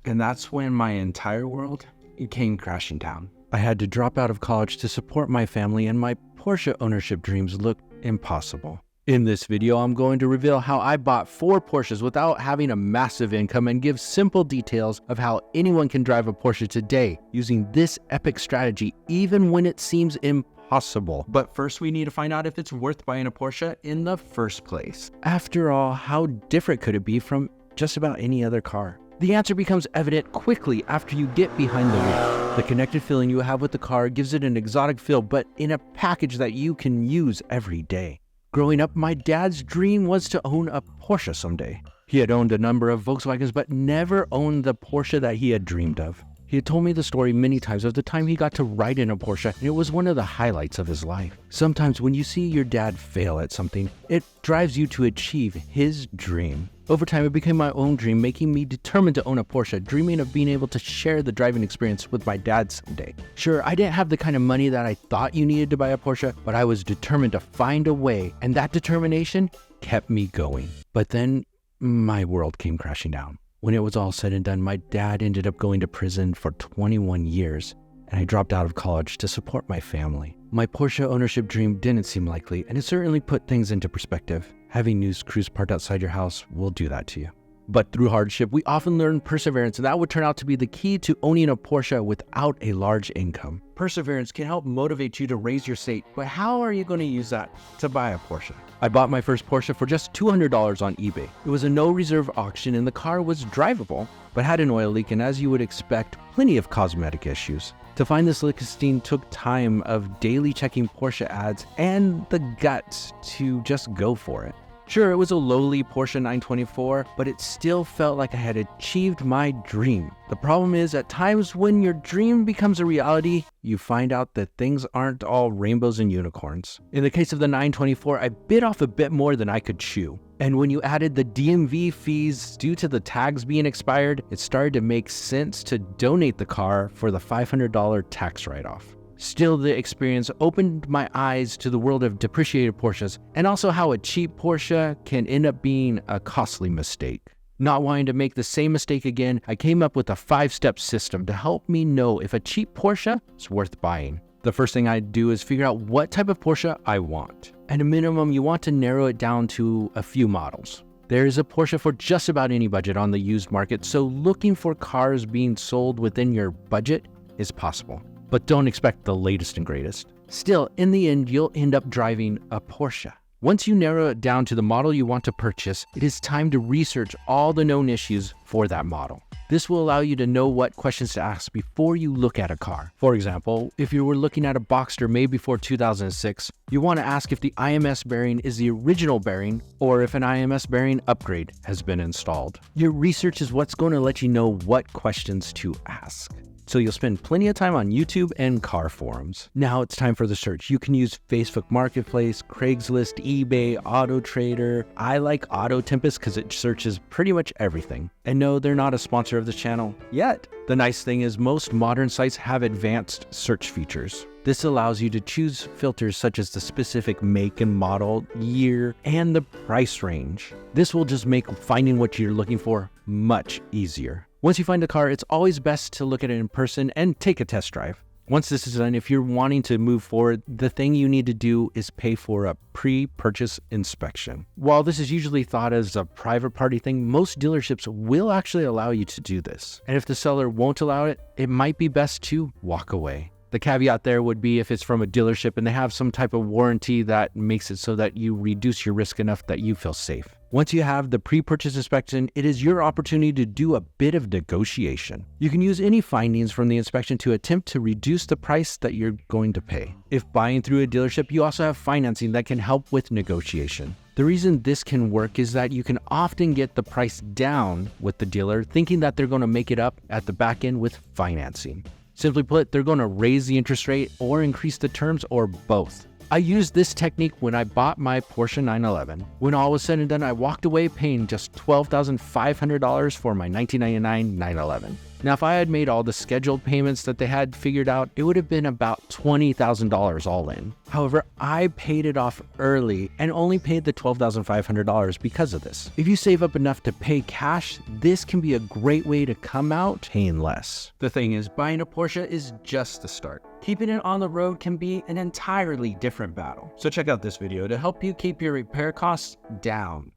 And that's when my entire world came crashing down. I had to drop out of college to support my family, and my Porsche ownership dreams looked impossible. In this video, I'm going to reveal how I bought 4 Porsches without having a massive income and give simple details of how anyone can drive a Porsche today using this epic strategy, even when it seems impossible. But first, we need to find out if it's worth buying a Porsche in the first place. After all, how different could it be from just about any other car? The answer becomes evident quickly after you get behind the wheel. The connected feeling you have with the car gives it an exotic feel, but in a package that you can use every day. Growing up, my dad's dream was to own a Porsche someday. He had owned a number of Volkswagens, but never owned the Porsche that he had dreamed of. He had told me the story many times of the time he got to ride in a Porsche, and it was one of the highlights of his life. Sometimes when you see your dad fail at something, it drives you to achieve his dream. Over time, it became my own dream, making me determined to own a Porsche, dreaming of being able to share the driving experience with my dad someday. Sure, I didn't have the kind of money that I thought you needed to buy a Porsche, but I was determined to find a way, and that determination kept me going. But then, my world came crashing down. When it was all said and done, my dad ended up going to prison for 21 years, and I dropped out of college to support my family. My Porsche ownership dream didn't seem likely, and it certainly put things into perspective. Having news crews parked outside your house will do that to you. But through hardship, we often learn perseverance, and that would turn out to be the key to owning a Porsche without a large income. Perseverance can help motivate you to raise your estate, but how are you going to use that to buy a Porsche? I bought my first Porsche for just $200 on eBay. It was a no-reserve auction, and the car was drivable, but had an oil leak and, as you would expect, plenty of cosmetic issues. To find this listing took time of daily checking Porsche ads and the guts to just go for it. Sure, it was a lowly Porsche 924, but it still felt like I had achieved my dream. The problem is, at times when your dream becomes a reality, you find out that things aren't all rainbows and unicorns. In the case of the 924, I bit off a bit more than I could chew. And when you added the DMV fees due to the tags being expired, it started to make sense to donate the car for the $500 tax write-off. Still, the experience opened my eyes to the world of depreciated Porsches, and also how a cheap Porsche can end up being a costly mistake. Not wanting to make the same mistake again, I came up with a 5-step system to help me know if a cheap Porsche is worth buying. The first thing I do is figure out what type of Porsche I want. At a minimum, you want to narrow it down to a few models. There is a Porsche for just about any budget on the used market, so looking for cars being sold within your budget is possible. But don't expect the latest and greatest. Still, in the end, you'll end up driving a Porsche. Once you narrow it down to the model you want to purchase, it is time to research all the known issues for that model. This will allow you to know what questions to ask before you look at a car. For example, if you were looking at a Boxster made before 2006, you want to ask if the IMS bearing is the original bearing or if an IMS bearing upgrade has been installed. Your research is what's going to let you know what questions to ask. So you'll spend plenty of time on YouTube and car forums. Now it's time for the search. You can use Facebook Marketplace, Craigslist, eBay, Auto Trader. I like Auto Tempest because it searches pretty much everything. And no, they're not a sponsor of this channel yet. The nice thing is most modern sites have advanced search features. This allows you to choose filters such as the specific make and model, year, and the price range. This will just make finding what you're looking for much easier. Once you find a car, it's always best to look at it in person and take a test drive. Once this is done, if you're wanting to move forward, the thing you need to do is pay for a pre-purchase inspection. While this is usually thought as a private party thing, most dealerships will actually allow you to do this. And if the seller won't allow it, it might be best to walk away. The caveat there would be if it's from a dealership and they have some type of warranty that makes it so that you reduce your risk enough that you feel safe. Once you have the pre-purchase inspection, it is your opportunity to do a bit of negotiation. You can use any findings from the inspection to attempt to reduce the price that you're going to pay. If buying through a dealership, you also have financing that can help with negotiation. The reason this can work is that you can often get the price down with the dealer, thinking that they're going to make it up at the back end with financing. Simply put, they're going to raise the interest rate or increase the terms or both. I used this technique when I bought my Porsche 911. When all was said and done, I walked away paying just $12,500 for my 1999 911. Now, if I had made all the scheduled payments that they had figured out, it would have been about $20,000 all in. However, I paid it off early and only paid the $12,500 because of this. If you save up enough to pay cash, this can be a great way to come out paying less. The thing is, buying a Porsche is just the start. Keeping it on the road can be an entirely different battle. So check out this video to help you keep your repair costs down.